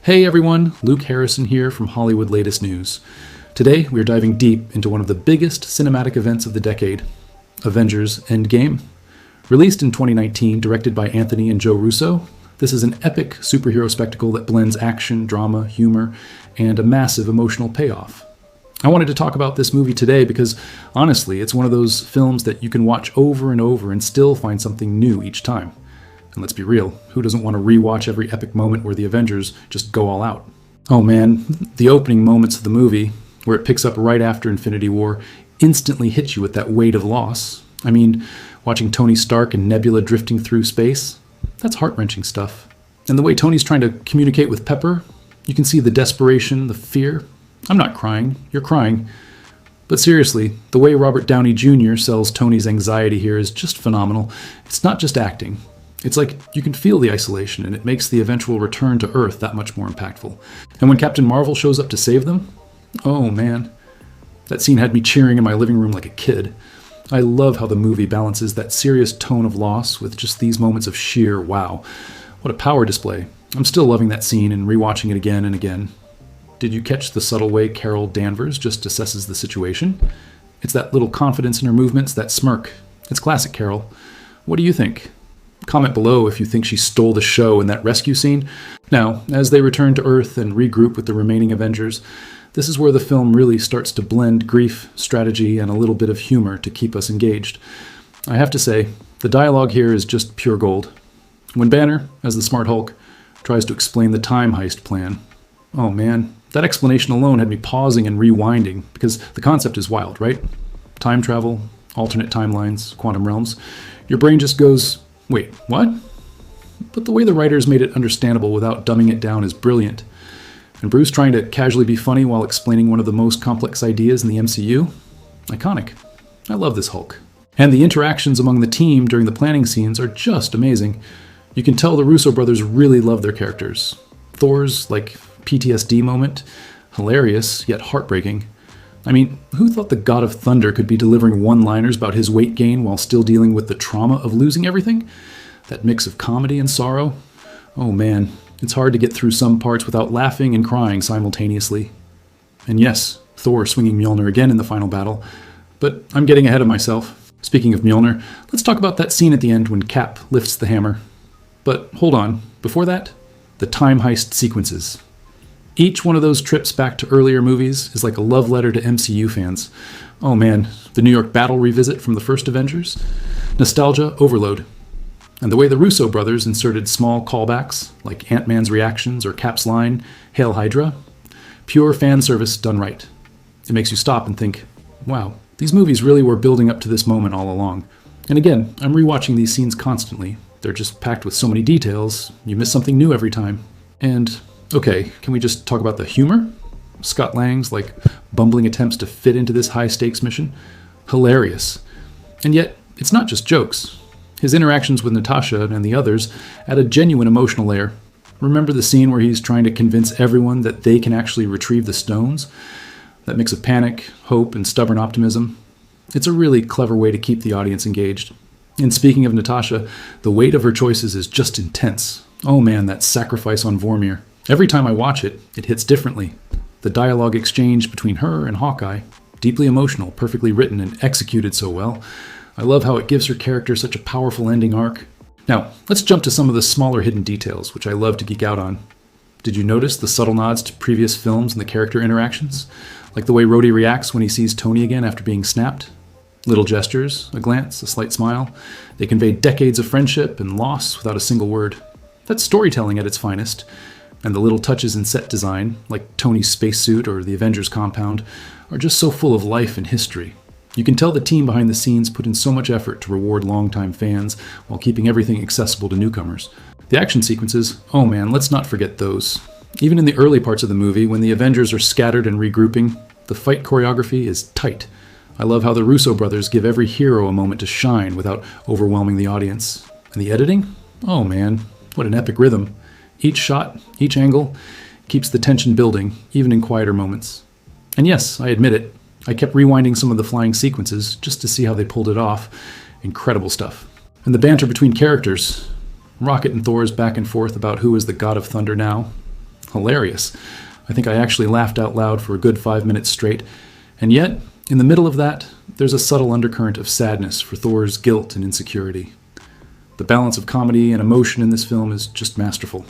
Hey everyone, Luke Harrison here from Hollywood Latest News. Today we are diving deep into one of the biggest cinematic events of the decade, Avengers Endgame. Released in 2019, directed by Anthony and Joe Russo, this is an epic superhero spectacle that blends action, drama, humor, and a massive emotional payoff. I wanted to talk about this movie today because, honestly, it's one of those films that you can watch over and over and still find something new each time. And let's be real, who doesn't want to rewatch every epic moment where the Avengers just go all out? Oh man, the opening moments of the movie, where it picks up right after Infinity War, instantly hit you with that weight of loss. I mean, watching Tony Stark and Nebula drifting through space, that's heart-wrenching stuff. And the way Tony's trying to communicate with Pepper, you can see the desperation, the fear. I'm not crying, you're crying. But seriously, the way Robert Downey Jr. sells Tony's anxiety here is just phenomenal. It's not just acting. It's like you can feel the isolation, and it makes the eventual return to Earth that much more impactful. And when Captain Marvel shows up to save them, oh man, that scene had me cheering in my living room like a kid. I love how the movie balances that serious tone of loss with just these moments of sheer wow. What a power display. I'm still loving that scene and rewatching it again and again. Did you catch the subtle way Carol Danvers just assesses the situation? It's that little confidence in her movements, that smirk. It's classic Carol. What do you think? Comment below if you think she stole the show in that rescue scene. Now, as they return to Earth and regroup with the remaining Avengers, this is where the film really starts to blend grief, strategy, and a little bit of humor to keep us engaged. I have to say, the dialogue here is just pure gold. When Banner, as the Smart Hulk, tries to explain the time heist plan, oh man, that explanation alone had me pausing and rewinding, because the concept is wild, right? Time travel, alternate timelines, quantum realms. Your brain just goes, wait, what? But the way the writers made it understandable without dumbing it down is brilliant. And Bruce trying to casually be funny while explaining one of the most complex ideas in the MCU? Iconic. I love this Hulk. And the interactions among the team during the planning scenes are just amazing. You can tell the Russo brothers really love their characters. Thor's, PTSD moment, hilarious yet heartbreaking. I mean, who thought the God of Thunder could be delivering one-liners about his weight gain while still dealing with the trauma of losing everything? That mix of comedy and sorrow? Oh man, it's hard to get through some parts without laughing and crying simultaneously. And yes, Thor swinging Mjolnir again in the final battle. But I'm getting ahead of myself. Speaking of Mjolnir, let's talk about that scene at the end when Cap lifts the hammer. But hold on, before that, the time heist sequences. Each one of those trips back to earlier movies is like a love letter to MCU fans. Oh man, the New York battle revisit from the first Avengers? Nostalgia overload. And the way the Russo brothers inserted small callbacks, like Ant-Man's reactions or Cap's line, "Hail Hydra," pure fan service done right. It makes you stop and think, wow, these movies really were building up to this moment all along. And again, I'm rewatching these scenes constantly. They're just packed with so many details, you miss something new every time. And okay, can we just talk about the humor? Scott Lang's, bumbling attempts to fit into this high-stakes mission? Hilarious. And yet, it's not just jokes. His interactions with Natasha and the others add a genuine emotional layer. Remember the scene where he's trying to convince everyone that they can actually retrieve the stones? That mix of panic, hope, and stubborn optimism? It's a really clever way to keep the audience engaged. And speaking of Natasha, the weight of her choices is just intense. Oh man, that sacrifice on Vormir. Every time I watch it, it hits differently. The dialogue exchange between her and Hawkeye, deeply emotional, perfectly written, and executed so well. I love how it gives her character such a powerful ending arc. Now, let's jump to some of the smaller hidden details, which I love to geek out on. Did you notice the subtle nods to previous films and the character interactions? Like the way Rhodey reacts when he sees Tony again after being snapped? Little gestures, a glance, a slight smile. They convey decades of friendship and loss without a single word. That's storytelling at its finest. And the little touches in set design, like Tony's spacesuit or the Avengers compound, are just so full of life and history. You can tell the team behind the scenes put in so much effort to reward longtime fans while keeping everything accessible to newcomers. The action sequences, oh man, let's not forget those. Even in the early parts of the movie, when the Avengers are scattered and regrouping, the fight choreography is tight. I love how the Russo brothers give every hero a moment to shine without overwhelming the audience. And the editing? Oh man, what an epic rhythm. Each shot, each angle, keeps the tension building, even in quieter moments. And yes, I admit it, I kept rewinding some of the flying sequences just to see how they pulled it off. Incredible stuff. And the banter between characters, Rocket and Thor's back and forth about who is the God of Thunder now. Hilarious. I think I actually laughed out loud for a good 5 minutes straight. And yet, in the middle of that, there's a subtle undercurrent of sadness for Thor's guilt and insecurity. The balance of comedy and emotion in this film is just masterful.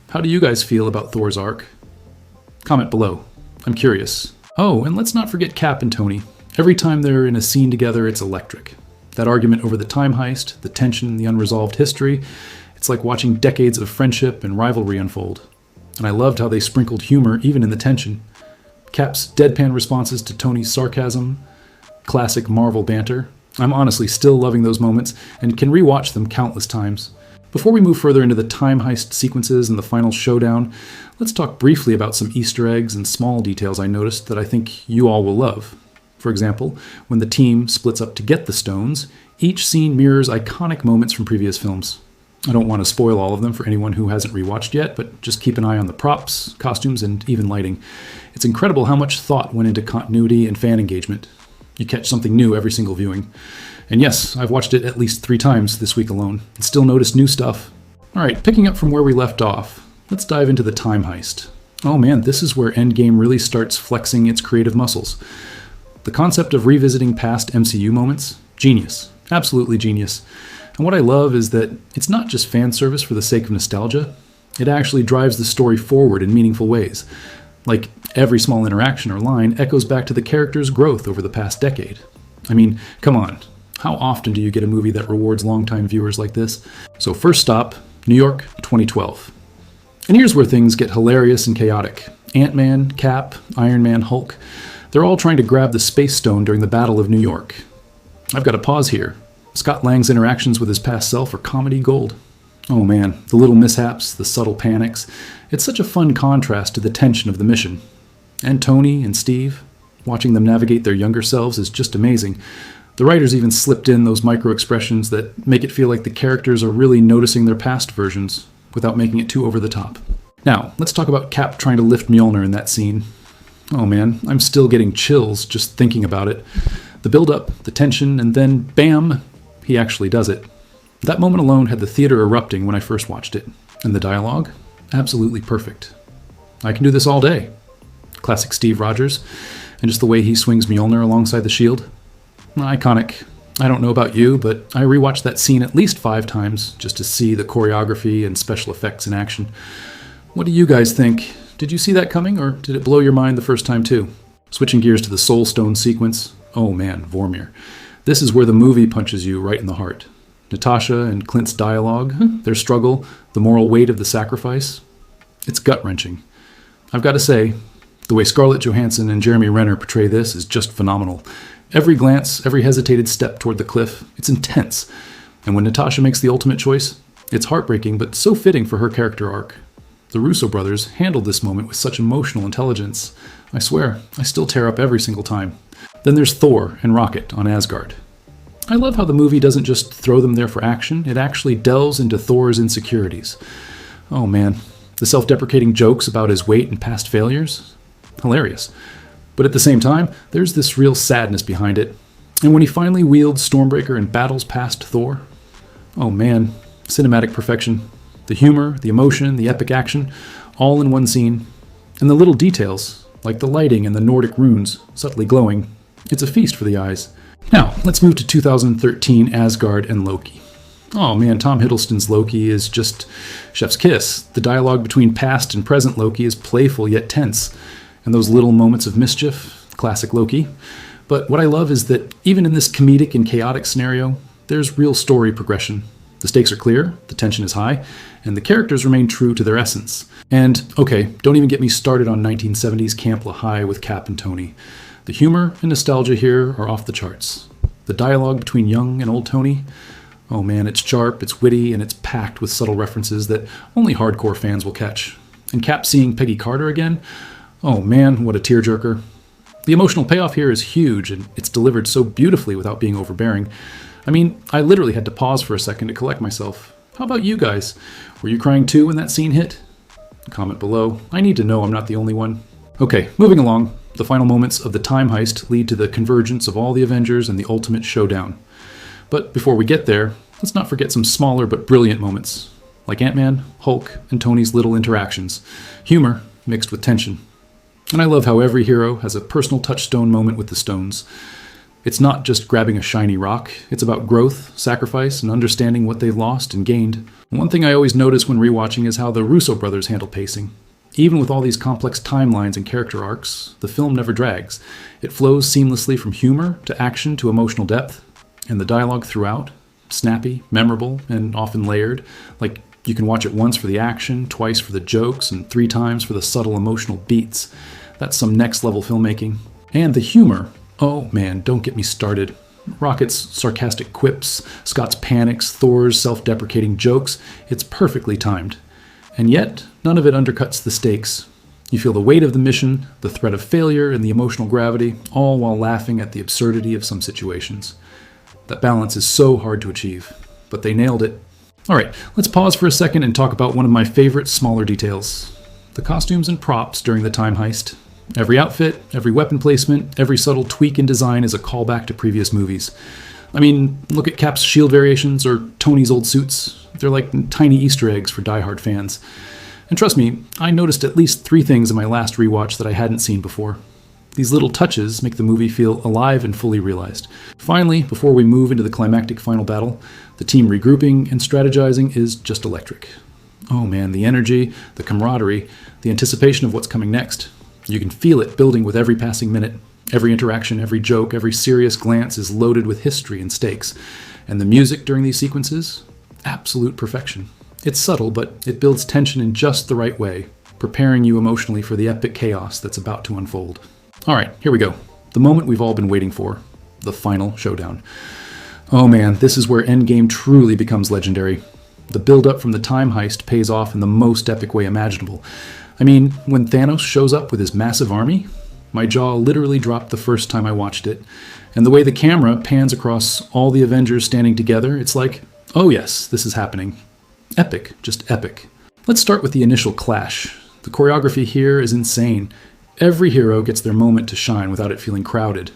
How do you guys feel about Thor's arc? Comment below. I'm curious. Oh, and let's not forget Cap and Tony. Every time they're in a scene together, it's electric. That argument over the time heist, the tension, the unresolved history, it's like watching decades of friendship and rivalry unfold. And I loved how they sprinkled humor even in the tension. Cap's deadpan responses to Tony's sarcasm, classic Marvel banter. I'm honestly still loving those moments and can rewatch them countless times. Before we move further into the time heist sequences and the final showdown, let's talk briefly about some Easter eggs and small details I noticed that I think you all will love. For example, when the team splits up to get the stones, each scene mirrors iconic moments from previous films. I don't want to spoil all of them for anyone who hasn't rewatched yet, but just keep an eye on the props, costumes, and even lighting. It's incredible how much thought went into continuity and fan engagement. You catch something new every single viewing. And yes, I've watched it at least 3 times this week alone, and still noticed new stuff. Alright, picking up from where we left off, let's dive into the time heist. Oh man, this is where Endgame really starts flexing its creative muscles. The concept of revisiting past MCU moments, genius. Absolutely genius. And what I love is that it's not just fan service for the sake of nostalgia. It actually drives the story forward in meaningful ways. Like, every small interaction or line echoes back to the character's growth over the past decade. I mean, come on. How often do you get a movie that rewards longtime viewers like this? So first stop, New York, 2012. And here's where things get hilarious and chaotic. Ant-Man, Cap, Iron Man, Hulk, they're all trying to grab the Space Stone during the Battle of New York. I've got to pause here. Scott Lang's interactions with his past self are comedy gold. Oh man, the little mishaps, the subtle panics. It's such a fun contrast to the tension of the mission. And Tony and Steve, watching them navigate their younger selves is just amazing. The writers even slipped in those micro-expressions that make it feel like the characters are really noticing their past versions without making it too over the top. Now, let's talk about Cap trying to lift Mjolnir in that scene. Oh man, I'm still getting chills just thinking about it. The build-up, the tension, and then bam, he actually does it. That moment alone had the theater erupting when I first watched it. And the dialogue? Absolutely perfect. I can do this all day. Classic Steve Rogers, and just the way he swings Mjolnir alongside the shield. Iconic. I don't know about you, but I rewatched that scene at least 5 times just to see the choreography and special effects in action. What do you guys think? Did you see that coming, or did it blow your mind the first time too? Switching gears to the Soul Stone sequence. Oh man, Vormir. This is where the movie punches you right in the heart. Natasha and Clint's dialogue, their struggle, the moral weight of the sacrifice. It's gut-wrenching. I've got to say, the way Scarlett Johansson and Jeremy Renner portray this is just phenomenal. Every glance, every hesitated step toward the cliff, it's intense. And when Natasha makes the ultimate choice, it's heartbreaking but so fitting for her character arc. The Russo brothers handled this moment with such emotional intelligence. I swear, I still tear up every single time. Then there's Thor and Rocket on Asgard. I love how the movie doesn't just throw them there for action, it actually delves into Thor's insecurities. Oh man, the self-deprecating jokes about his weight and past failures? Hilarious. But at the same time, there's this real sadness behind it. And when he finally wields Stormbreaker and battles past Thor, oh man, cinematic perfection. The humor, the emotion, the epic action, all in one scene. And the little details, like the lighting and the Nordic runes, subtly glowing. It's a feast for the eyes. Now, let's move to 2013 Asgard and Loki. Oh man, Tom Hiddleston's Loki is just chef's kiss. The dialogue between past and present Loki is playful yet tense. And those little moments of mischief, classic Loki. But what I love is that even in this comedic and chaotic scenario, there's real story progression. The stakes are clear, the tension is high, and the characters remain true to their essence. And, okay, don't even get me started on 1970s Camp LaHaye with Cap and Tony. The humor and nostalgia here are off the charts. The dialogue between young and old Tony, oh man, it's sharp, it's witty, and it's packed with subtle references that only hardcore fans will catch. And Cap seeing Peggy Carter again, oh man, what a tearjerker. The emotional payoff here is huge, and it's delivered so beautifully without being overbearing. I mean, I literally had to pause for a second to collect myself. How about you guys? Were you crying too when that scene hit? Comment below. I need to know I'm not the only one. Okay, moving along. The final moments of the time heist lead to the convergence of all the Avengers and the ultimate showdown. But before we get there, let's not forget some smaller but brilliant moments. like Ant-Man, Hulk, and Tony's little interactions. Humor mixed with tension. And I love how every hero has a personal touchstone moment with the stones. It's not just grabbing a shiny rock, it's about growth, sacrifice, and understanding what they've lost and gained. One thing I always notice when rewatching is how the Russo brothers handle pacing. Even with all these complex timelines and character arcs, the film never drags. It flows seamlessly from humor to action to emotional depth, and the dialogue throughout, snappy, memorable, and often layered. Like you can watch it once for the action, twice for the jokes, and 3 times for the subtle emotional beats. That's some next level filmmaking. And the humor. Oh man, don't get me started. Rocket's sarcastic quips, Scott's panics, Thor's self-deprecating jokes, it's perfectly timed. And yet, none of it undercuts the stakes. You feel the weight of the mission, the threat of failure, and the emotional gravity, all while laughing at the absurdity of some situations. That balance is so hard to achieve, but they nailed it. Alright, let's pause for a second and talk about one of my favorite smaller details. The costumes and props during the time heist. Every outfit, every weapon placement, every subtle tweak in design is a callback to previous movies. I mean, look at Cap's shield variations or Tony's old suits. They're like tiny Easter eggs for diehard fans. And trust me, I noticed at least 3 things in my last rewatch that I hadn't seen before. These little touches make the movie feel alive and fully realized. Finally, before we move into the climactic final battle, the team regrouping and strategizing is just electric. Oh man, the energy, the camaraderie, the anticipation of what's coming next. You can feel it building with every passing minute. Every interaction, every joke, every serious glance is loaded with history and stakes. And the music during these sequences? Absolute perfection. It's subtle, but it builds tension in just the right way, preparing you emotionally for the epic chaos that's about to unfold. Alright, here we go. The moment we've all been waiting for. The final showdown. Oh man, this is where Endgame truly becomes legendary. The build-up from the time heist pays off in the most epic way imaginable. I mean, when Thanos shows up with his massive army, my jaw literally dropped the first time I watched it. And the way the camera pans across all the Avengers standing together, it's like, oh yes, this is happening. Epic, just epic. Let's start with the initial clash. The choreography here is insane. Every hero gets their moment to shine without it feeling crowded.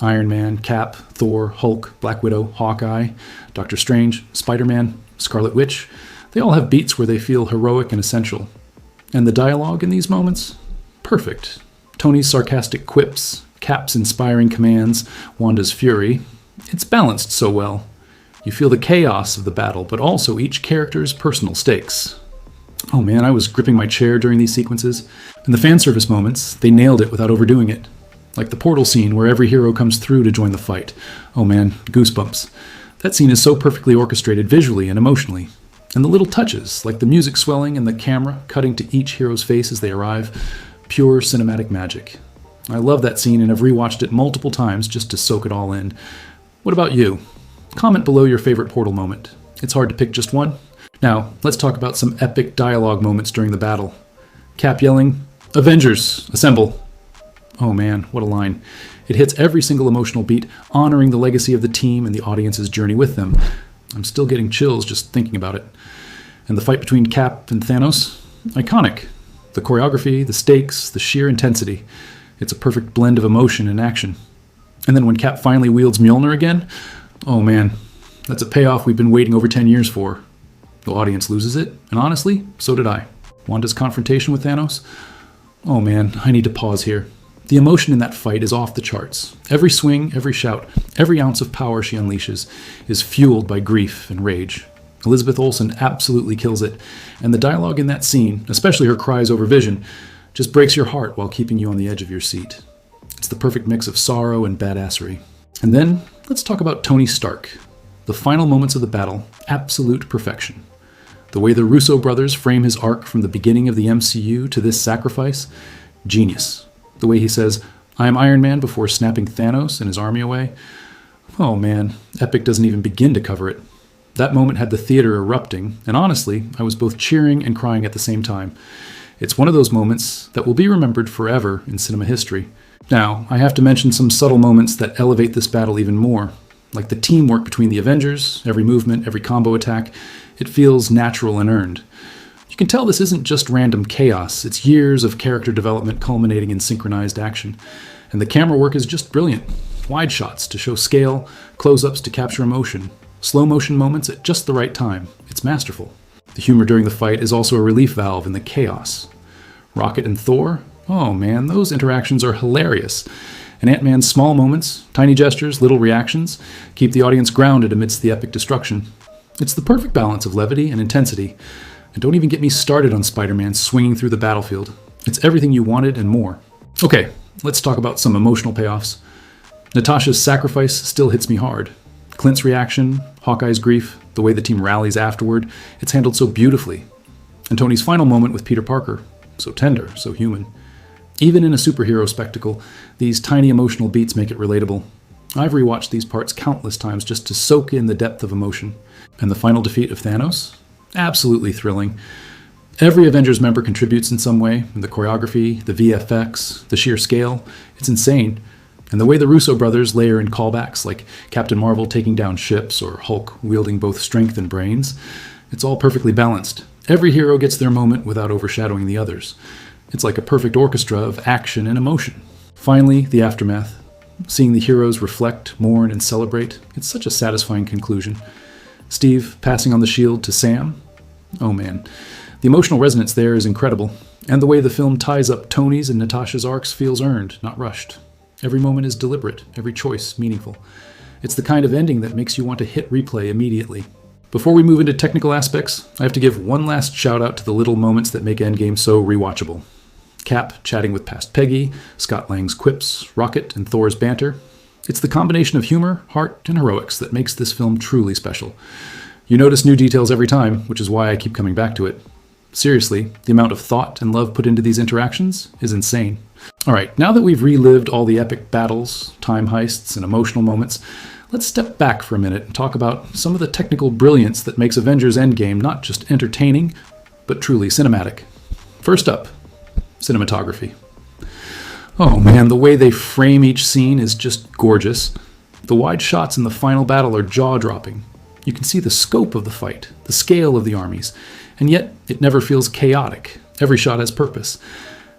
Iron Man, Cap, Thor, Hulk, Black Widow, Hawkeye, Doctor Strange, Spider-Man, Scarlet Witch. They all have beats where they feel heroic and essential. And the dialogue in these moments? Perfect. Tony's sarcastic quips, Cap's inspiring commands, Wanda's fury. It's balanced so well. You feel the chaos of the battle, but also each character's personal stakes. Oh man, I was gripping my chair during these sequences. And the fan service moments, they nailed it without overdoing it. Like the portal scene where every hero comes through to join the fight. Oh man, goosebumps. That scene is so perfectly orchestrated visually and emotionally. And the little touches, like the music swelling and the camera cutting to each hero's face as they arrive, pure cinematic magic. I love that scene and have rewatched it multiple times just to soak it all in. What about you? Comment below your favorite portal moment. It's hard to pick just one. Now, let's talk about some epic dialogue moments during the battle. Cap yelling, "Avengers, assemble!" Oh man, what a line. It hits every single emotional beat, honoring the legacy of the team and the audience's journey with them. I'm still getting chills just thinking about it. And the fight between Cap and Thanos? Iconic. The choreography, the stakes, the sheer intensity. It's a perfect blend of emotion and action. And then when Cap finally wields Mjolnir again? Oh man, that's a payoff we've been waiting over 10 years for. The audience loses it, and honestly, so did I. Wanda's confrontation with Thanos? Oh man, I need to pause here. The emotion in that fight is off the charts. Every swing, every shout, every ounce of power she unleashes is fueled by grief and rage. Elizabeth Olsen absolutely kills it, and the dialogue in that scene, especially her cries over Vision, just breaks your heart while keeping you on the edge of your seat. It's the perfect mix of sorrow and badassery. And then, let's talk about Tony Stark. The final moments of the battle, absolute perfection. The way the Russo brothers frame his arc from the beginning of the MCU to this sacrifice, genius. The way he says, "I am Iron Man" before snapping Thanos and his army away. Oh man, epic doesn't even begin to cover it. That moment had the theater erupting, and honestly, I was both cheering and crying at the same time. It's one of those moments that will be remembered forever in cinema history. Now, I have to mention some subtle moments that elevate this battle even more. Like the teamwork between the Avengers, every movement, every combo attack, it feels natural and earned. You can tell this isn't just random chaos, it's years of character development culminating in synchronized action. And the camera work is just brilliant. Wide shots to show scale, close-ups to capture emotion, slow motion moments at just the right time. It's masterful. The humor during the fight is also a relief valve in the chaos. Rocket and Thor? Oh man, those interactions are hilarious. And Ant-Man's small moments, tiny gestures, little reactions, keep the audience grounded amidst the epic destruction. It's the perfect balance of levity and intensity. And don't even get me started on Spider-Man swinging through the battlefield. It's everything you wanted and more. Okay, let's talk about some emotional payoffs. Natasha's sacrifice still hits me hard. Clint's reaction, Hawkeye's grief, the way the team rallies afterward, it's handled so beautifully. And Tony's final moment with Peter Parker, so tender, so human. Even in a superhero spectacle, these tiny emotional beats make it relatable. I've rewatched these parts countless times just to soak in the depth of emotion. And the final defeat of Thanos? Absolutely thrilling. Every Avengers member contributes in some way. The choreography, the VFX, the sheer scale, it's insane. And the way the Russo brothers layer in callbacks, like Captain Marvel taking down ships or Hulk wielding both strength and brains, it's all perfectly balanced. Every hero gets their moment without overshadowing the others. It's like a perfect orchestra of action and emotion. Finally, the aftermath. Seeing the heroes reflect, mourn, and celebrate, it's such a satisfying conclusion. Steve passing on the shield to Sam? Oh man. The emotional resonance there is incredible, and the way the film ties up Tony's and Natasha's arcs feels earned, not rushed. Every moment is deliberate, every choice meaningful. It's the kind of ending that makes you want to hit replay immediately. Before we move into technical aspects, I have to give one last shout out to the little moments that make Endgame so rewatchable. Cap chatting with past Peggy, Scott Lang's quips, Rocket and Thor's banter. It's the combination of humor, heart, and heroics that makes this film truly special. You notice new details every time, which is why I keep coming back to it. Seriously, the amount of thought and love put into these interactions is insane. Alright, now that we've relived all the epic battles, time heists, and emotional moments, let's step back for a minute and talk about some of the technical brilliance that makes Avengers Endgame not just entertaining, but truly cinematic. First up, cinematography. Oh man, the way they frame each scene is just gorgeous. The wide shots in the final battle are jaw-dropping. You can see the scope of the fight, the scale of the armies, and yet it never feels chaotic. Every shot has purpose.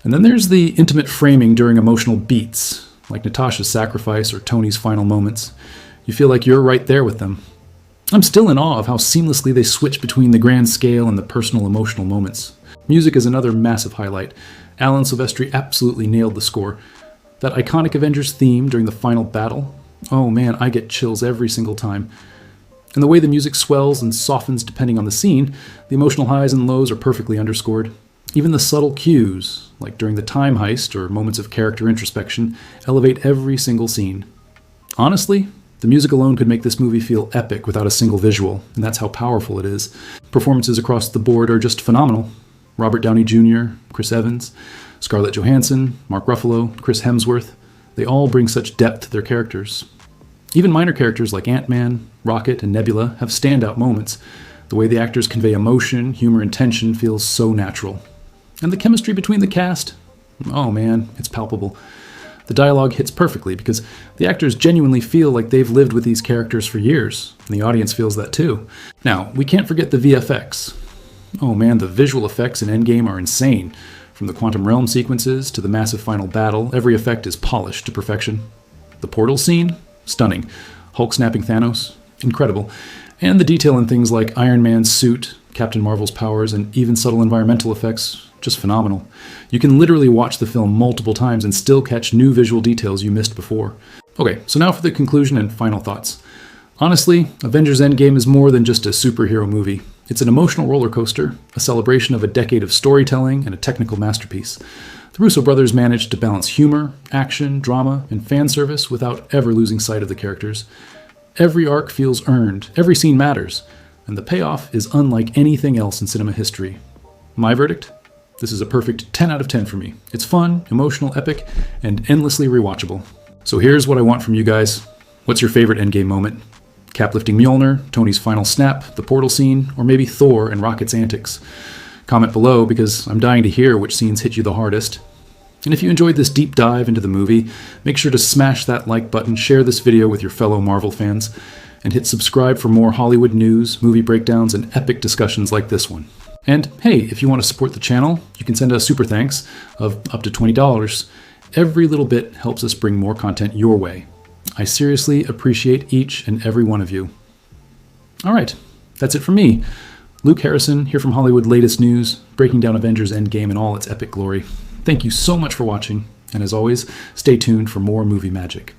And then there's the intimate framing during emotional beats, like Natasha's sacrifice or Tony's final moments. You feel like you're right there with them. I'm still in awe of how seamlessly they switch between the grand scale and the personal emotional moments. Music is another massive highlight. Alan Silvestri absolutely nailed the score. That iconic Avengers theme during the final battle, oh man, I get chills every single time. And the way the music swells and softens depending on the scene, the emotional highs and lows are perfectly underscored. Even the subtle cues, like during the time heist or moments of character introspection, elevate every single scene. Honestly, the music alone could make this movie feel epic without a single visual, and that's how powerful it is. Performances across the board are just phenomenal. Robert Downey Jr., Chris Evans, Scarlett Johansson, Mark Ruffalo, Chris Hemsworth, they all bring such depth to their characters. Even minor characters like Ant-Man, Rocket, and Nebula have standout moments. The way the actors convey emotion, humor, and tension feels so natural. And the chemistry between the cast? Oh man, it's palpable. The dialogue hits perfectly because the actors genuinely feel like they've lived with these characters for years, and the audience feels that too. Now, we can't forget the VFX. Oh man, the visual effects in Endgame are insane. From the quantum realm sequences to the massive final battle, every effect is polished to perfection. The portal scene? Stunning. Hulk snapping Thanos? Incredible. And the detail in things like Iron Man's suit, Captain Marvel's powers, and even subtle environmental effects, just phenomenal. You can literally watch the film multiple times and still catch new visual details you missed before. Okay, so now for the conclusion and final thoughts. Honestly, Avengers Endgame is more than just a superhero movie. It's an emotional roller coaster, a celebration of a decade of storytelling, and a technical masterpiece. The Russo brothers managed to balance humor, action, drama, and fan service without ever losing sight of the characters. Every arc feels earned, every scene matters, and the payoff is unlike anything else in cinema history. My verdict? This is a perfect 10 out of 10 for me. It's fun, emotional, epic, and endlessly rewatchable. So here's what I want from you guys. What's your favorite Endgame moment? Cap lifting Mjolnir, Tony's final snap, the portal scene, or maybe Thor and Rocket's antics? Comment below because I'm dying to hear which scenes hit you the hardest. And if you enjoyed this deep dive into the movie, make sure to smash that like button, share this video with your fellow Marvel fans, and hit subscribe for more Hollywood news, movie breakdowns, and epic discussions like this one. And hey, if you want to support the channel, you can send us super thanks of up to $20. Every little bit helps us bring more content your way. I seriously appreciate each and every one of you. All right, that's it from me. Luke Harrison here from Hollywood Latest News, breaking down Avengers Endgame in all its epic glory. Thank you so much for watching, and as always, stay tuned for more movie magic.